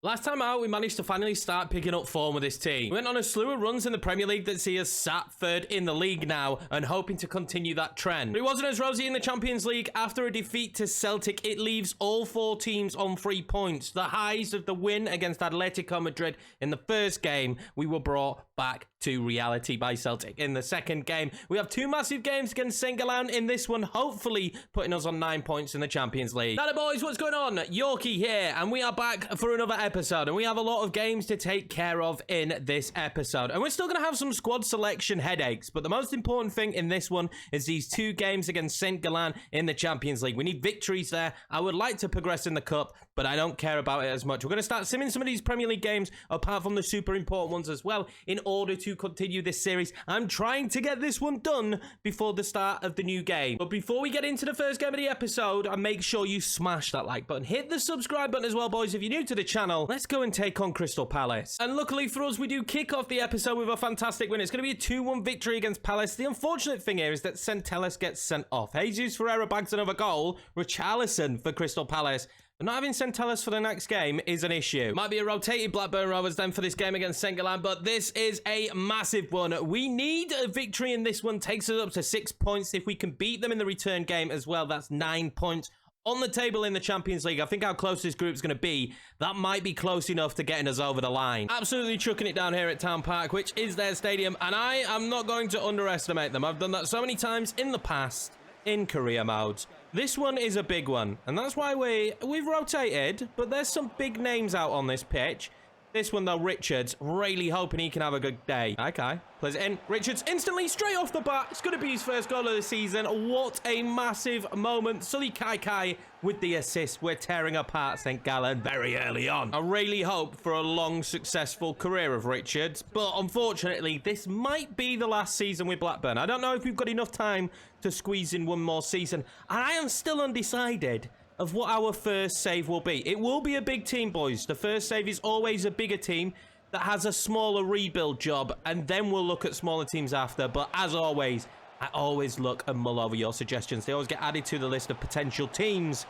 Last time out, we managed to finally start picking up form with this team. We went on a slew of runs in the Premier League that see us sat third in the league now and hoping to continue that trend. But it wasn't as rosy in the Champions League. After a defeat to Celtic, it leaves all four teams on 3 points. The highs of the win against Atletico Madrid in the first game, we were brought back to reality by Celtic. In the second game, we have two massive games against Saint Galen in this one, hopefully putting us on 9 points in the Champions League. Hello boys, what's going on? Yorkie here, and we are back for another episode, and we have a lot of games to take care of in this episode, and we're still going to have some squad selection headaches, but the most important thing in this one is these two games against Saint Galen in the Champions League. We need victories there. I would like to progress in the Cup, but I don't care about it as much. We're going to start simming some of these Premier League games, apart from the super important ones as well, in order to continue this series. I'm trying to get this one done before the start of the new game. But before we get into the first game of the episode, make sure you smash that like button. Hit the subscribe button as well, boys. If you're new to the channel, let's go and take on Crystal Palace. And luckily for us, we do kick off the episode with a fantastic win. It's going to be a 2-1 victory against Palace. The unfortunate thing here is that Saint Galen gets sent off. Jesus Ferreira bags another goal. Richarlison for Crystal Palace. But not having Saint Galen for the next game is an issue. Might be a rotated Blackburn Rovers then for this game against Saint Galen, but this is a massive one. We need a victory in this one. Takes us up to 6 points. If we can beat them in the return game as well, that's 9 points on the table in the Champions League. I think how close this group's going to be, that might be close enough to getting us over the line. Absolutely chucking it down here at Town Park, which is their stadium, and I am not going to underestimate them. I've done that so many times in the past in career modes. This one is a big one, and that's why we've rotated, but there's some big names out on this pitch. This one, though, Richards, really hoping he can have a good day. Okay, plays it in. Richards instantly, straight off the bat. It's going to be his first goal of the season. What a massive moment. Sully Kai with the assist. We're tearing apart Saint Galen very early on. I really hope for a long, successful career of Richards, but unfortunately, this might be the last season with Blackburn. I don't know if we've got enough time to squeeze in one more season, and I am still undecided of what our first save will be. It will be a big team, boys. The first save is always a bigger team that has a smaller rebuild job, and then we'll look at smaller teams after. But as always, I always look and mull over your suggestions. They always get added to the list of potential teams.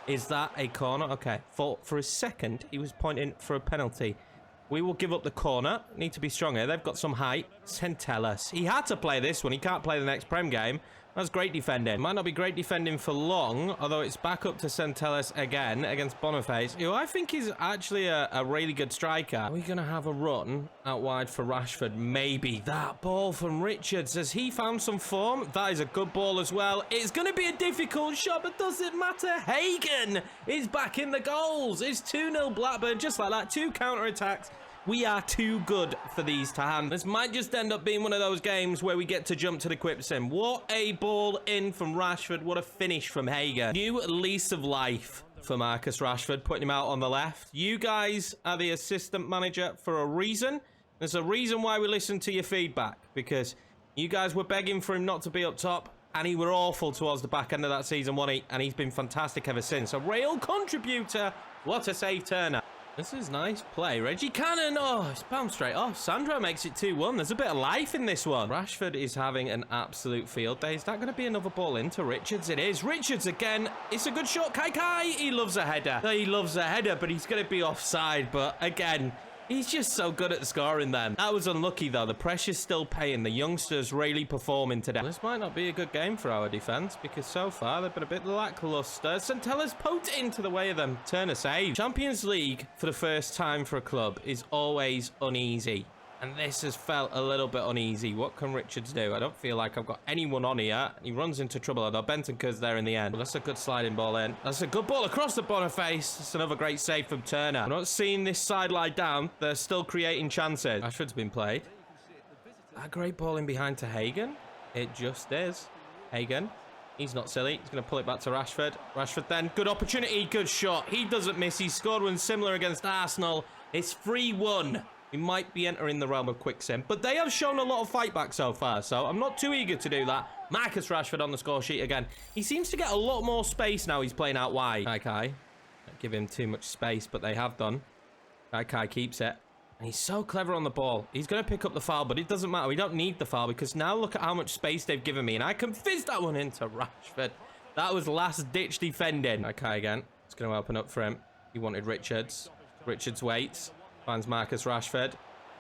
Is that a corner? Okay, for a second, he was pointing for a penalty. We will give up the corner. Need to be stronger. They've got some height. Saint Galen. He had to play this one. He can't play the next Prem game. That's great defending. Might not be great defending for long, although it's back up to Saint Galen again against Boniface, who I think is actually a really good striker. Are we going to have a run out wide for Rashford? Maybe. That ball from Richards. Has he found some form? That is a good ball as well. It's going to be a difficult shot, but does it matter? Hagen is back in the goals. It's 2-0 Blackburn, just like that. 2 counter-attacks. We are too good for these to hand. This might just end up being one of those games where we get to jump to the quick sim. What a ball in from Rashford. What a finish from Hager. New lease of life for Marcus Rashford, putting him out on the left. You guys are the assistant manager for a reason. There's a reason why we listen to your feedback, because you guys were begging for him not to be up top, and he were awful towards the back end of that season, wasn't he? And he's been fantastic ever since. A real contributor. What a save, Turner. This is nice play. Reggie Cannon. Oh, it's bounced straight off. Sandro makes it 2-1. There's a bit of life in this one. Rashford is having an absolute field day. Is that going to be another ball into Richards? It is. Richards again. It's a good shot. Kai. He loves a header. He loves a header, but he's going to be offside. But again, he's just so good at scoring them. That was unlucky, though. The pressure's still paying. The youngsters really performing today. This might not be a good game for our defense, because so far they've been a bit lackluster. Saint Galen's poked it into the way of them. Turner save. Champions League for the first time for a club is always uneasy, and this has felt a little bit uneasy. What can Richards do? I don't feel like I've got anyone on here. He runs into trouble, although Bentancur's there in the end. That's a good sliding ball in. That's a good ball across the Boniface. That's another great save from Turner. I'm not seeing this side lie down. They're still creating chances. Rashford's been played. That great ball in behind to Hagen. It just is. Hagen. He's not silly. He's going to pull it back to Rashford. Rashford then. Good opportunity. Good shot. He doesn't miss. He scored one similar against Arsenal. It's 3-1. We might be entering the realm of quick sim, but they have shown a lot of fight back so far, so I'm not too eager to do that. Marcus Rashford on the score sheet again. He seems to get a lot more space now he's playing out wide. Kai. Don't give him too much space, but they have done. Kai keeps it. And he's so clever on the ball. He's going to pick up the foul, but it doesn't matter. We don't need the foul, because now look at how much space they've given me, and I can fizz that one into Rashford. That was last-ditch defending. Kai again. It's going to open up for him. He wanted Richards. Richards waits. Finds Marcus Rashford.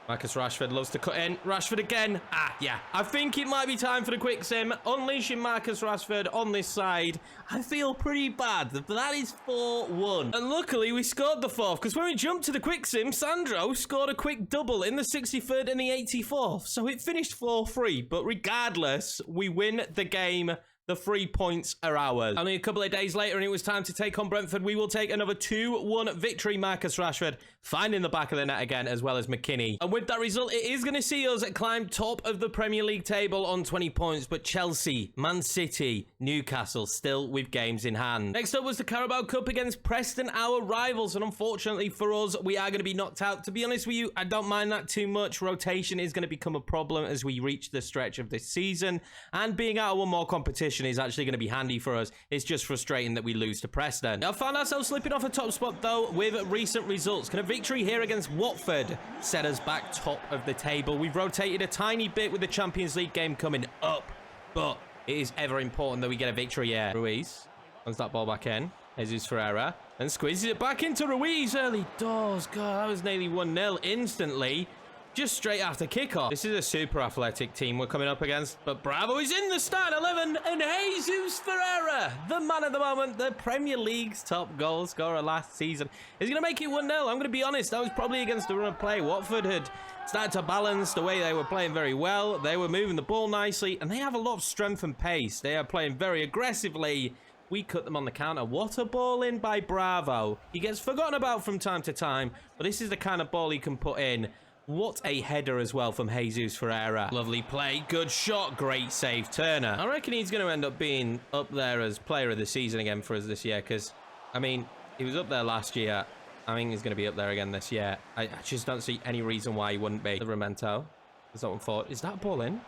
Marcus Rashford loves to cut in. Rashford again. Yeah. I think it might be time for the quick sim. Unleashing Marcus Rashford on this side. I feel pretty bad, but that is 4-1. And luckily, we scored the fourth, because when we jumped to the quick sim, Sandro scored a quick double in the 63rd and the 84th. So it finished 4-3. But regardless, we win the game. The 3 points are ours. Only a couple of days later and it was time to take on Brentford. We will take another 2-1 victory. Marcus Rashford finding the back of the net again, as well as McKinney. And with that result, it is going to see us climb top of the Premier League table on 20 points. But Chelsea, Man City, Newcastle still with games in hand. Next up was the Carabao Cup against Preston, our rivals. And unfortunately for us, we are going to be knocked out. To be honest with you, I don't mind that too much. Rotation is going to become a problem as we reach the stretch of this season. And being out of one more competition is actually going to be handy for us. It's just frustrating that we lose to Preston. Now, found ourselves slipping off a top spot though with recent results. Can a victory here against Watford set us back top of the table? We've rotated a tiny bit with the Champions League game coming up, but it is ever important that we get a victory here. Ruiz runs that ball back in. Jesus Ferreira and squeezes it back into Ruiz. Early doors. God, that was nearly 1-0 instantly. Just straight after kickoff. This is a super athletic team we're coming up against, but Bravo is in the start 11, and Jesus Ferreira, the man at the moment, the Premier League's top goal scorer last season, is going to make it 1-0. I'm going to be honest, that was probably against the run of play. Watford had started to balance the way they were playing very well. They were moving the ball nicely, and they have a lot of strength and pace. They are playing very aggressively. We cut them on the counter. What a ball in by Bravo. He gets forgotten about from time to time, but this is the kind of ball he can put in. What a header as well from Jesus Ferreira. Lovely play. Good shot. Great save. Turner. I reckon he's going to end up being up there as player of the season again for us this year, because, I mean, he was up there last year. I think he's going to be up there again this year. I just don't see any reason why he wouldn't be. Livramento. Is that one for? Is that ball in?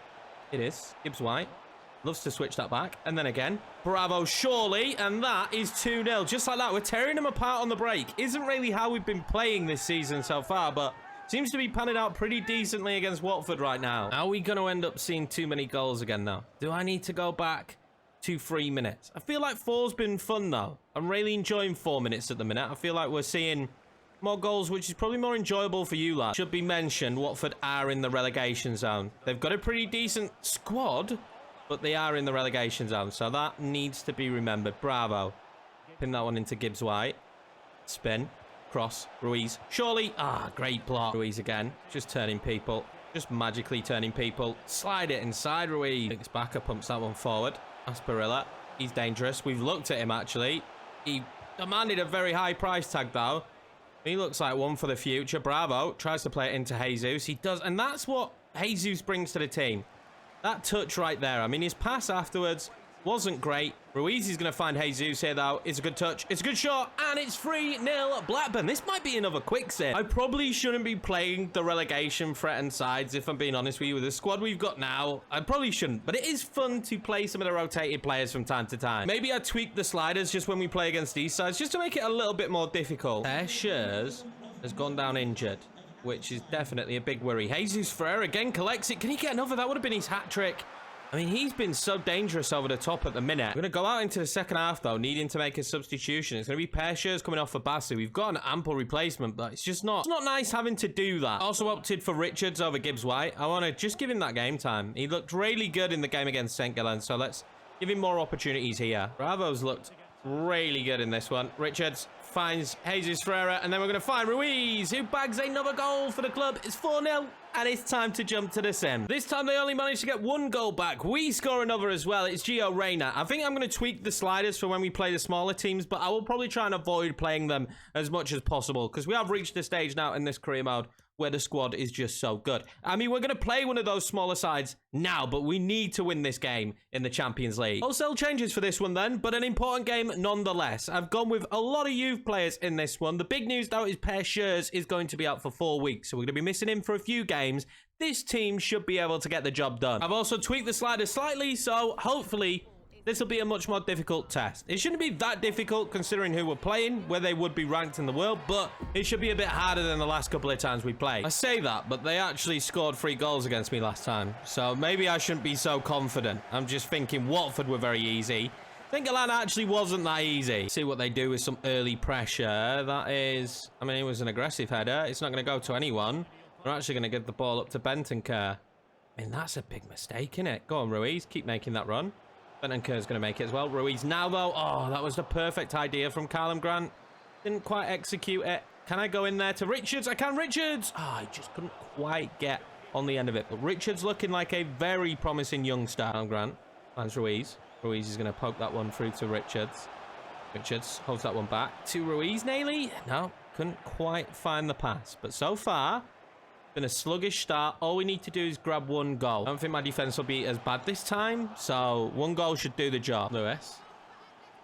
It is. Gibbs White. Loves to switch that back. And then again. Bravo, surely. And that is 2-0. Just like that. We're tearing them apart on the break. Isn't really how we've been playing this season so far, but seems to be panning out pretty decently against Watford right now. Are we going to end up seeing too many goals again, though? Do I need to go back to 3 minutes? I feel like 4's been fun, though. I'm really enjoying 4 minutes at the minute. I feel like we're seeing more goals, which is probably more enjoyable for you, lads. Should be mentioned, Watford are in the relegation zone. They've got a pretty decent squad, but they are in the relegation zone, so that needs to be remembered. Bravo. Pin that one into Gibbs White. Spin. Cross. Ruiz. Surely. Great block. Ruiz again. Just turning people. Just magically turning people. Slide it inside Ruiz. Picks back up, pumps that one forward. Asperilla. He's dangerous. We've looked at him, actually. He demanded a very high price tag, though. He looks like one for the future. Bravo. Tries to play it into Jesus. He does. And that's what Jesus brings to the team. That touch right there. I mean, his pass afterwards wasn't great. Ruiz is going to find Jesus here, though. It's a good touch. It's a good shot. And it's 3-0 Blackburn. This might be another quick save. I probably shouldn't be playing the relegation threatened sides, if I'm being honest with you. With the squad we've got now, I probably shouldn't. But it is fun to play some of the rotated players from time to time. Maybe I tweak the sliders just when we play against these sides, just to make it a little bit more difficult. Schurz has gone down injured, which is definitely a big worry. Jesus Ferreira again collects it. Can he get another? That would have been his hat-trick. I mean, he's been so dangerous over the top at the minute. We're going to go out into the second half, though, needing to make a substitution. It's going to be Schurz coming off for Bassi. We've got an ample replacement, but it's not nice having to do that. Also opted for Richards over Gibbs White. I want to just give him that game time. He looked really good in the game against Saint Galen, so let's give him more opportunities here. Bravo's looked really good in this one. Richards finds Jesus Ferreira, and then we're going to find Ruiz, who bags another goal for the club. It's 4-0. And it's time to jump to the sim. This time they only managed to get one goal back. We score another as well. It's Gio Reyna. I think I'm going to tweak the sliders for when we play the smaller teams, but I will probably try and avoid playing them as much as possible, because we have reached the stage now in this career mode where the squad is just so good. I mean, we're going to play one of those smaller sides now, but we need to win this game in the Champions League. Wholesale changes for this one then, but an important game nonetheless. I've gone with a lot of youth players in this one. The big news, though, is Schurz is going to be out for 4 weeks, so we're going to be missing him for a few games. This team should be able to get the job done. I've also tweaked the sliders slightly, so hopefully this will be a much more difficult test. It shouldn't be that difficult considering who we're playing, where they would be ranked in the world, but it should be a bit harder than the last couple of times we played. I say that, but they actually scored 3 goals against me last time, so maybe I shouldn't be so confident. I'm just thinking Watford were very easy. Saint Galen actually wasn't that easy. See what they do with some early pressure. That is, I mean, it was an aggressive header. It's not going to go to anyone. We're actually going to give the ball up to Bentancur. I mean, that's a big mistake, isn't it? Go on, Ruiz. Keep making that run. Bentancur's going to make it as well. Ruiz now, though. Oh, that was the perfect idea from Callum Grant. Didn't quite execute it. Can I go in there to Richards? I can, Richards! Oh, I just couldn't quite get on the end of it. But Richards looking like a very promising youngster. Callum Grant. Finds Ruiz. Ruiz is going to poke that one through to Richards. Richards holds that one back to Ruiz, Naily. No, couldn't quite find the pass. But so far, been a sluggish start. All we need to do is grab one goal. I don't think my defense will be as bad this time. So one goal should do the job. Lewis.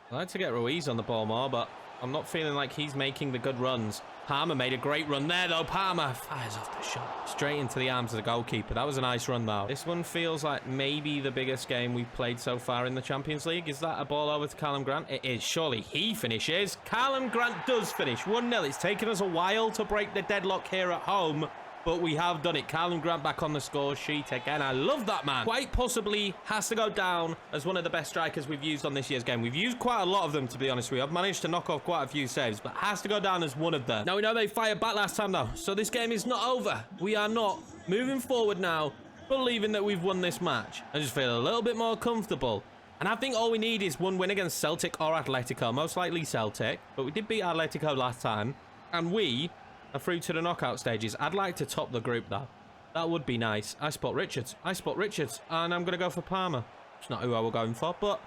I'd like to get Ruiz on the ball more, but I'm not feeling like he's making the good runs. Palmer made a great run there, though. Palmer fires off the shot. Straight into the arms of the goalkeeper. That was a nice run, though. This one feels like maybe the biggest game we've played so far in the Champions League. Is that a ball over to Callum Grant? It is. Surely he finishes. Callum Grant does finish. 1-0. It's taken us a while to break the deadlock here at home, but we have done it. Callum Grant back on the score sheet again. I love that man. Quite possibly has to go down as one of the best strikers we've used on this year's game. We've used quite a lot of them, to be honest with you. I've managed to knock off quite a few saves, but has to go down as one of them. Now, we know they fired back last time, though, so this game is not over. We are not moving forward now, believing that we've won this match. I just feel a little bit more comfortable. And I think all we need is one win against Celtic or Atletico. Most likely Celtic, but we did beat Atletico last time. And we are through to the knockout stages. I'd like to top the group, though. That would be nice. I spot Richards. And I'm going to go for Palmer. It's not who I were going for, but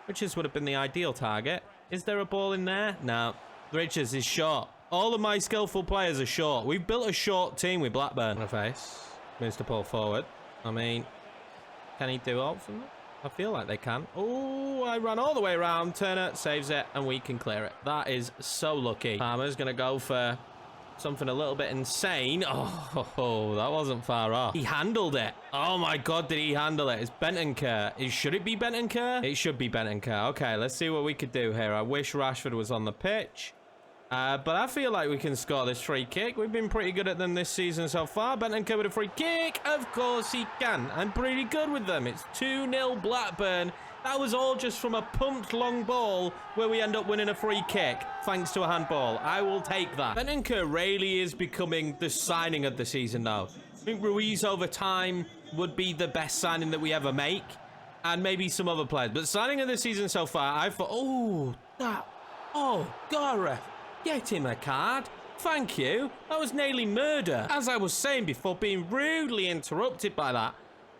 Richards would have been the ideal target. Is there a ball in there? No. Richards is short. All of my skillful players are short. We've built a short team with Blackburn. On the face. Moves the ball forward. I mean, can he do all from that? I feel like they can. Oh, I ran all the way around. Turner saves it, and we can clear it. That is so lucky. Palmer's going to go for something a little bit insane. Oh, that wasn't far off. He handled it. Oh my God, did he handle it? It's Bentancur. Should it be Bentancur? It should be Bentancur. Okay, let's see what we could do here. I wish Rashford was on the pitch. But I feel like we can score this free kick. We've been pretty good at them this season so far. Bentancur with a free kick. Of course he can. I'm pretty good with them. It's 2-0 Blackburn. That was all just from a pumped long ball where we end up winning a free kick thanks to a handball. I will take that. Bentancur really is becoming the signing of the season, though. I think Ruiz over time would be the best signing that we ever make, and maybe some other players. But signing of the season so far, I thought, oh, God, ref, get him a card. Thank you. That was nearly murder. As I was saying before, being rudely interrupted by that.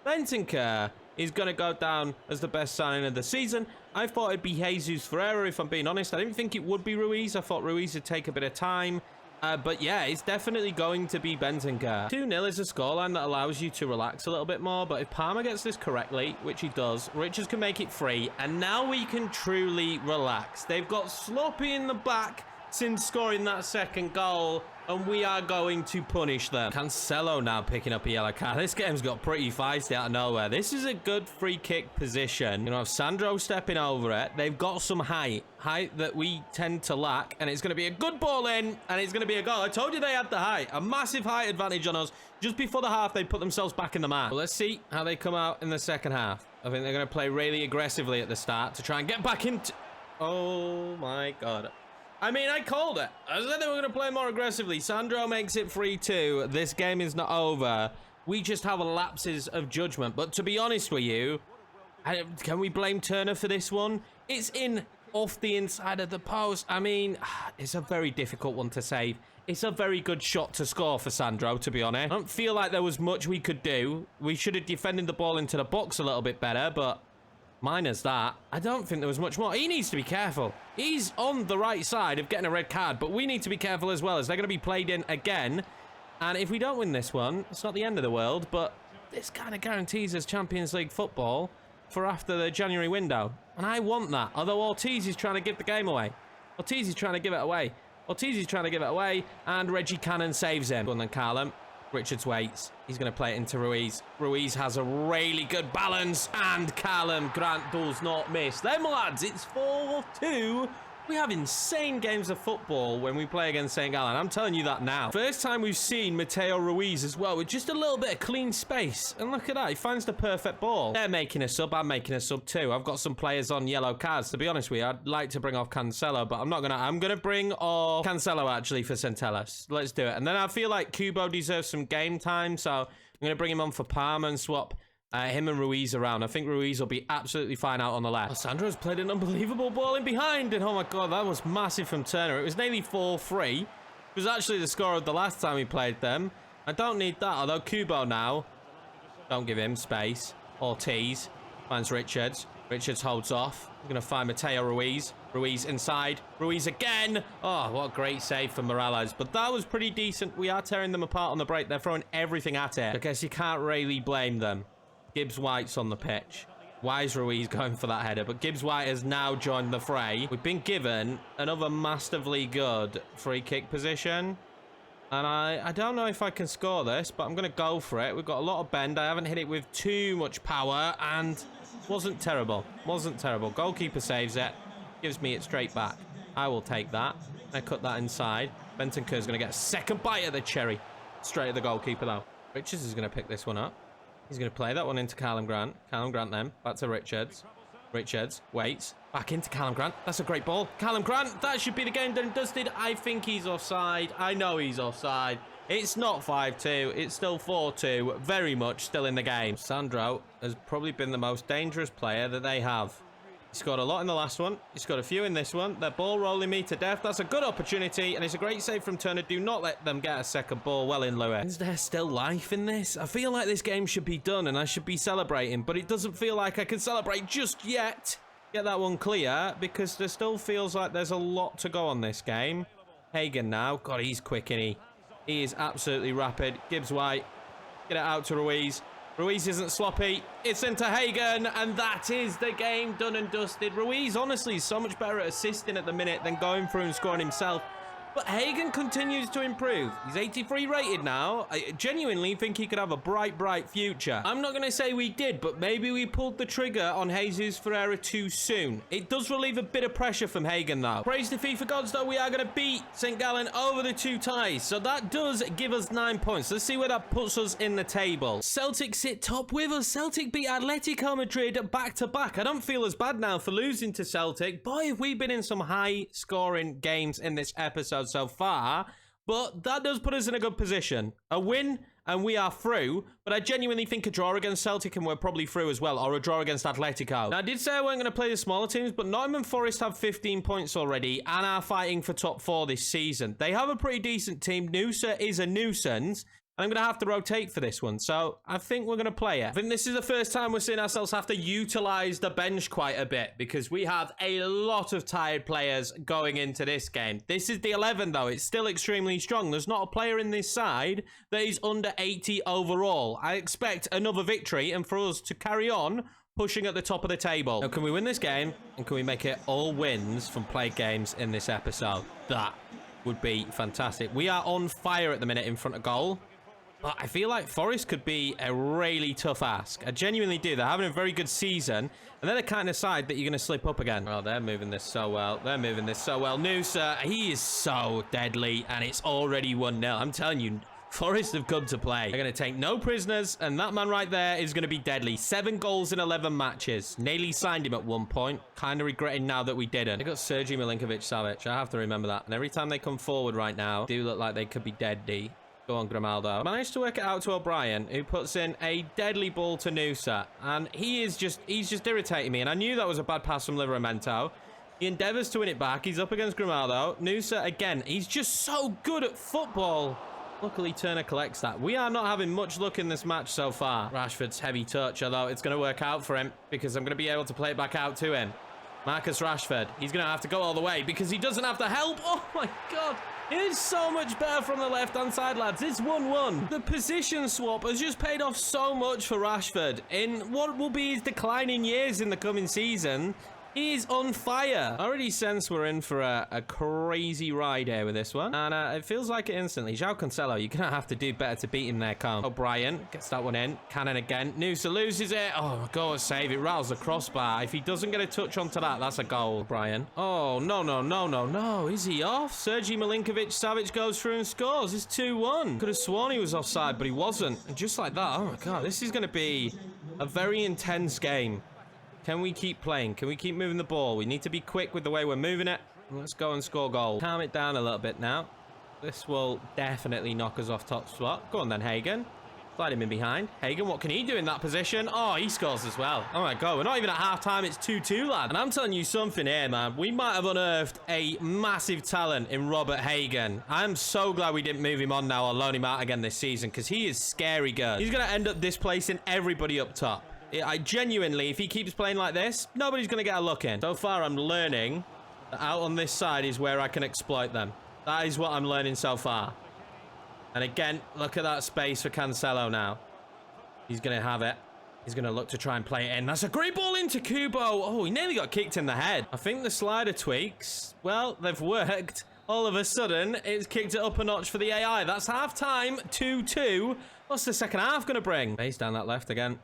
Bentancur is going to go down as the best signing of the season. I thought it'd be Jesus Ferreira, if I'm being honest. I didn't think it would be Ruiz. I thought Ruiz would take a bit of time. But yeah, it's definitely going to be Bentancur. 2-0 is a scoreline that allows you to relax a little bit more. But if Palmer gets this correctly, which he does, Richards can make it free. And now we can truly relax. They've got sloppy in the back since scoring that second goal, and we are going to punish them. Cancelo now picking up a yellow card. This game's got pretty feisty out of nowhere. This is a good free kick position. You know, Sandro stepping over it. They've got some height that we tend to lack, and it's going to be a good ball in, and it's going to be a goal. I told you they had the height. A massive height advantage on us. Just before the half, they put themselves back in the match. Well, let's see how they come out in the second half. I think they're going to play really aggressively at the start to try and get back into... Oh, my God. I mean, I called it. I said they were going to play more aggressively. Sandro makes it 3-2. This game is not over. We just have lapses of judgment. But to be honest with you, can we blame Turner for this one? It's in off the inside of the post. I mean, it's a very difficult one to save. It's a very good shot to score for Sandro, to be honest. I don't feel like there was much we could do. We should have defended the ball into the box a little bit better, but... minus that, I don't think there was much more. He needs to be careful. He's on the right side of getting a red card, but we need to be careful as well, as they're going to be played in again. And if we don't win this one, it's not the end of the world, but this kind of guarantees us Champions League football for after the January window. And I want that, although Ortiz is trying to give the game away. Ortiz is trying to give it away. And Reggie Cannon saves him. And then Callum. Richards waits. He's going to play it into Ruiz. Ruiz has a really good balance, and Callum Grant does not miss. Them lads, it's 4-2 We have insane games of football when we play against Saint Galen. I'm telling you that now. First time we've seen Mateo Ruiz as well with just a little bit of clean space. And look at that. He finds the perfect ball. They're making a sub. I'm making a sub too. I've got some players on yellow cards. To be honest with you, I'd like to bring off Cancelo, but I'm not going to. I'm going to bring off Cancelo actually for Centellas. Let's do it. And then I feel like Kubo deserves some game time. So I'm going to bring him on for Parma and swap him and Ruiz around. I think Ruiz will be absolutely fine out on the left. Sandro's played an unbelievable ball in behind. And oh my God, that was massive from Turner. It was nearly 4-3. It was actually the score of the last time we played them. I don't need that. Although Kubo now, don't give him space. Ortiz finds Richards. Richards holds off. I'm going to find Mateo Ruiz. Ruiz inside. Ruiz again. Oh, what a great save for Morales. But that was pretty decent. We are tearing them apart on the break. They're throwing everything at it. I guess you can't really blame them. Gibbs White's on the pitch. Why is Ruiz going for that header? But Gibbs White has now joined the fray. We've been given another massively good free kick position. And I don't know if I can score this, but I'm going to go for it. We've got a lot of bend. I haven't hit it with too much power, and wasn't terrible. Wasn't terrible. Goalkeeper saves it. Gives me it straight back. I will take that. I cut that inside. Bentancur's going to get a second bite at the cherry. Straight at the goalkeeper, though. Richards is going to pick this one up. He's going to play that one into Callum Grant. Callum Grant then. Back to Richards. Richards waits. Back into Callum Grant. That's a great ball. Callum Grant. That should be the game done and dusted. I think he's offside. I know he's offside. It's not 5-2. It's still 4-2. Very much still in the game. Sandro has probably been the most dangerous player that they have. He scored a lot in the last one. He scored a few in this one. They're ball rolling me to death. That's a good opportunity, and it's a great save from Turner. Do not let them get a second ball. Well in, Lewis. Is there still life in this? I feel like this game should be done, and I should be celebrating, but it doesn't feel like I can celebrate just yet. Get that one clear, because there still feels like there's a lot to go on this game. Hagen now. God, he's quick, isn't he? He is absolutely rapid. Gibbs White. Get it out to Ruiz. Ruiz isn't sloppy. It's into Hagen, and that is the game done and dusted. Ruiz, honestly, is so much better at assisting at the minute than going through and scoring himself. But Hagen continues to improve. He's 83 rated now. I genuinely think he could have a bright, bright future. I'm not going to say we did, but maybe we pulled the trigger on Jesus Ferreira too soon. It does relieve a bit of pressure from Hagen, though. Praise the FIFA gods, though. We are going to beat Saint Galen over the 2 ties. So that does give us 9 points. Let's see where that puts us in the table. Celtic sit top with us. Celtic beat Atletico Madrid back-to-back. I don't feel as bad now for losing to Celtic. Boy, have we been in some high-scoring games in this episode so far, but that does put us in a good position. A win and we are through, but I genuinely think a draw against Celtic and we're probably through as well, or a draw against Atletico. Now, I did say I weren't going to play the smaller teams, but Nottingham Forest have 15 points already and are fighting for top 4 this season. They have a pretty decent team. Noosa is a nuisance. I'm going to have to rotate for this one, so I think we're going to play it. I think this is the first time we're seeing ourselves have to utilize the bench quite a bit, because we have a lot of tired players going into this game. This is the 11, though. It's still extremely strong. There's not a player in this side that is under 80 overall. I expect another victory, and for us to carry on pushing at the top of the table. Now, can we win this game, and can we make it all wins from played games in this episode? That would be fantastic. We are on fire at the minute in front of goal. But I feel like Forest could be a really tough ask. I genuinely do. They're having a very good season. And they're the kind of side that you're going to slip up again. Oh, they're moving this so well. They're moving this so well. Noosa, he is so deadly. And it's already 1-0. I'm telling you, Forest have come to play. They're going to take no prisoners. And that man right there is going to be deadly. 7 goals in 11 matches. Nearly signed him at one point. Kind of regretting now that we didn't. They got Sergej Milinkovic-Savic. I have to remember that. And every time they come forward right now, do look like they could be deadly. Go on, Grimaldo. Managed to work it out to O'Brien, who puts in a deadly ball to Noosa. And he's just irritating me. And I knew that was a bad pass from Livramento. He endeavours to win it back. He's up against Grimaldo. Noosa, again, he's just so good at football. Luckily, Turner collects that. We are not having much luck in this match so far. Rashford's heavy touch, although it's going to work out for him, because I'm going to be able to play it back out to him. Marcus Rashford. He's going to have to go all the way, because he doesn't have to help. Oh, my God. It is so much better from the left-hand side, lads. It's 1-1. The position swap has just paid off so much for Rashford. In what will be his declining years in the coming season, He is on fire. I already sense we're in for a crazy ride here with this one. And it feels like it instantly. João Cancelo, you're going to have to do better to beat him there, Carl. O'Brien gets that one in. Cannon again. Noosa loses it. Oh, goal save. It rattles the crossbar. If he doesn't get a touch onto that, that's a goal. O'Brien. Oh, no. Is he off? Sergej Milinkovic-Savic goes through and scores. It's 2-1. Could have sworn he was offside, but he wasn't. And just like that, oh my God, this is going to be a very intense game. Can we keep playing? Can we keep moving the ball? We need to be quick with the way we're moving it. Let's go and score goals. Calm it down a little bit now. This will definitely knock us off top spot. Go on then, Hagen. Slide him in behind. Hagen, what can he do in that position? Oh, he scores as well. Oh my God, we're not even at half-time. It's 2-2, lad. And I'm telling you something here, man. We might have unearthed a massive talent in Robert Hagen. I'm so glad we didn't move him on now or loan him out again this season, because he is scary good. He's going to end up displacing everybody up top. I genuinely, if he keeps playing like this, nobody's going to get a look in. So far, I'm learning that out on this side is where I can exploit them. That is what I'm learning so far. And again, look at that space for Cancelo now. He's going to have it. He's going to look to try and play it in. That's a great ball into Kubo. Oh, he nearly got kicked in the head. I think the slider tweaks, well, they've worked. All of a sudden, it's kicked it up a notch for the AI. That's half-time, 2-2. What's the second half going to bring? Base down that left again.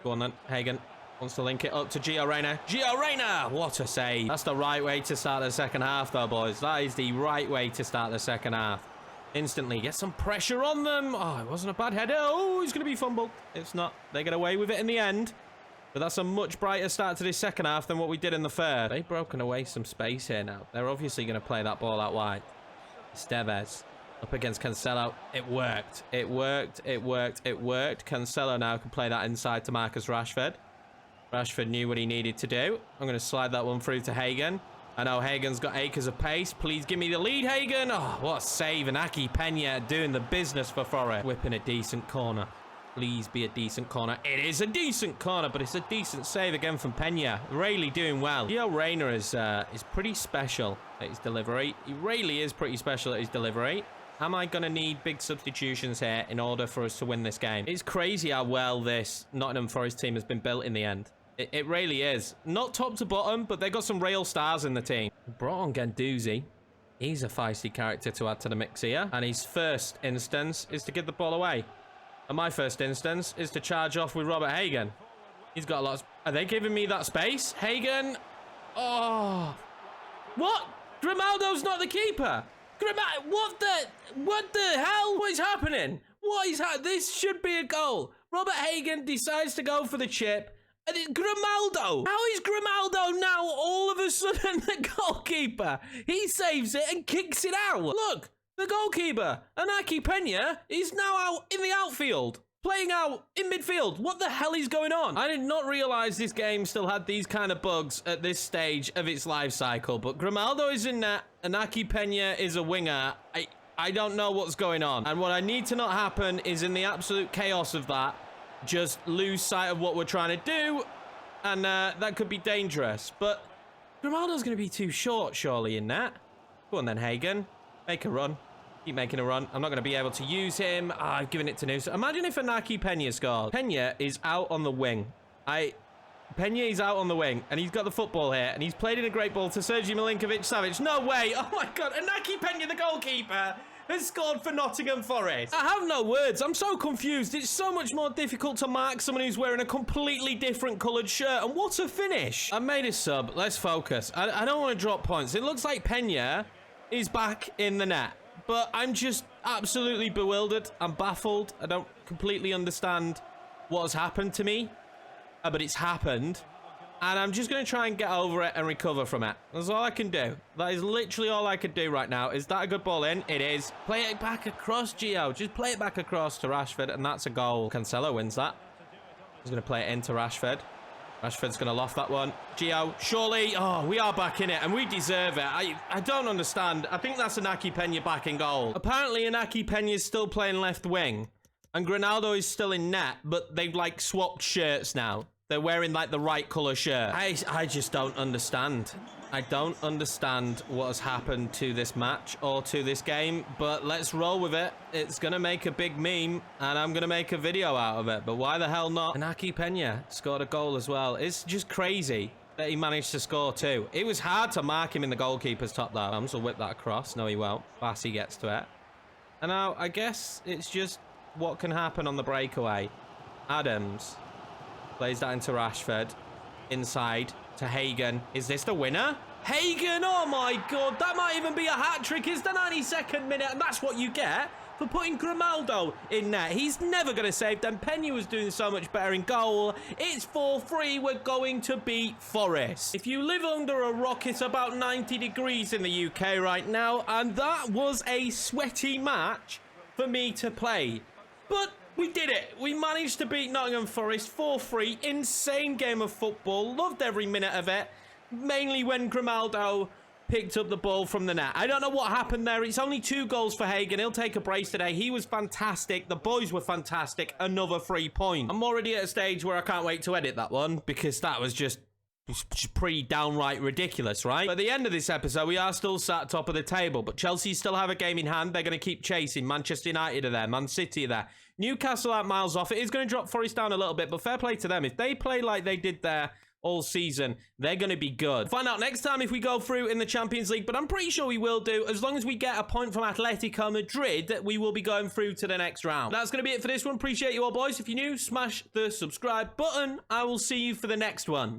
Go on then, Hagen wants to link it up to Gio Reyna. Gio Reyna! What a save. That's the right way to start the second half though, boys. That is the right way to start the second half. Instantly get some pressure on them. Oh, it wasn't a bad header. Oh, he's going to be fumbled. It's not. They get away with it in the end. But that's a much brighter start to this second half than what we did in the third. They've broken away some space here now. They're obviously going to play that ball out wide. Esteves. Up against Cancelo. It worked. It worked. Cancelo now can play that inside to Marcus Rashford. Rashford knew what he needed to do. I'm going to slide that one through to Hagen. I know Hagen's got acres of pace. Please give me the lead, Hagen. Oh, what a save. And Aki Pena doing the business for Forest. Whipping a decent corner. Please be a decent corner. It is a decent corner, but it's a decent save again from Pena. Really doing well. Gio Reyna is pretty special at his delivery. He really is pretty special at his delivery. Am I going to need big substitutions here in order for us to win this game? It's crazy how well this Nottingham Forest team has been built in the end. It really is. Not top to bottom, but they got some real stars in the team. Brought on Guendouzi. He's a feisty character to add to the mix here. And his first instance is to give the ball away. And my first instance is to charge off with Robert Hagen. He's got a lot of... Are they giving me that space? Hagen. Oh. What? Grimaldo's not the keeper. What the hell? What is happening? This should be a goal. Robert Hagen decides to go for the chip. And it's Grimaldo. How is Grimaldo now all of a sudden the goalkeeper? He saves it and kicks it out. Look, the goalkeeper, Aki Pena, is now out in the outfield. Playing out in midfield. What the hell is going on? I did not realize this game still had these kind of bugs at this stage of its life cycle. But Grimaldo is in net and Aki Pena is a winger. I don't know what's going on. And what I need to not happen is in the absolute chaos of that, just lose sight of what we're trying to do. And that could be dangerous. But Grimaldo's going to be too short, surely, in that. Go on then, Hagen. Make a run. Keep making a run. I'm not going to be able to use him. I've given it to Noosa. Imagine if Aki Pena scored. Pena is out on the wing. Pena is out on the wing, and he's got the football here, and he's played in a great ball to Sergej Milinkovic-Savic. No way. Oh, my God. Aki Pena, the goalkeeper, has scored for Nottingham Forest. I have no words. I'm so confused. It's so much more difficult to mark someone who's wearing a completely different coloured shirt, and what a finish. I made a sub. Let's focus. I don't want to drop points. It looks like Pena is back in the net. But I'm just absolutely bewildered. I'm baffled. I don't completely understand what has happened to me. But it's happened. And I'm just going to try and get over it and recover from it. That's all I can do. That is literally all I can do right now. Is that a good ball in? It is. Play it back across, Gio. Just play it back across to Rashford. And that's a goal. Cancelo wins that. He's going to play it into Rashford. Rashford's going to loft that one. Gio, surely. Oh, we are back in it, and we deserve it. I don't understand. I think that's Aki Pena back in goal. Apparently, Aki Pena is still playing left wing, and Granaldo is still in net, but they've, like, swapped shirts now. They're wearing, like, the right colour shirt. I just don't understand. I don't understand what has happened to this match or to this game, but let's roll with it. It's going to make a big meme, and I'm going to make a video out of it, but why the hell not? And Aki Pena scored a goal as well. It's just crazy. that he managed to score too. It was hard to mark him in the goalkeeper's top there. Rams will whip that across. No, he won't. Bassey gets to it. And now, I guess it's just what can happen on the breakaway. Adams plays that into Rashford. Inside to Hagen. Is this the winner? Hagen, oh my God. That might even be a hat-trick. It's the 92nd minute, and that's what you get for putting Grimaldo in net. He's never going to save them. Pena was doing so much better in goal. It's 4-3. We're going to beat Forest. If you live under a rock, it's about 90 degrees in the UK right now, and that was a sweaty match for me to play. But we did it. We managed to beat Nottingham Forest 4-3. Insane game of football. Loved every minute of it. Mainly when Grimaldo picked up the ball from the net. I don't know what happened there. It's only 2 goals for Hagen. He'll take a brace today. He was fantastic. The boys were fantastic. Another 3 points. I'm already at a stage where I can't wait to edit that one because that was just pretty downright ridiculous, right? But at the end of this episode, we are still sat top of the table, but Chelsea still have a game in hand. They're going to keep chasing. Manchester United are there. Man City are there. Newcastle aren't miles off. It is going to drop Forest down a little bit, but fair play to them. If they play like they did there all season, they're going to be good. Find out next time if we go through in the Champions League, but I'm pretty sure we will do. As long as we get a point from Atletico Madrid, we will be going through to the next round. That's going to be it for this one. Appreciate you all, boys. If you're new, smash the subscribe button. I will see you for the next one.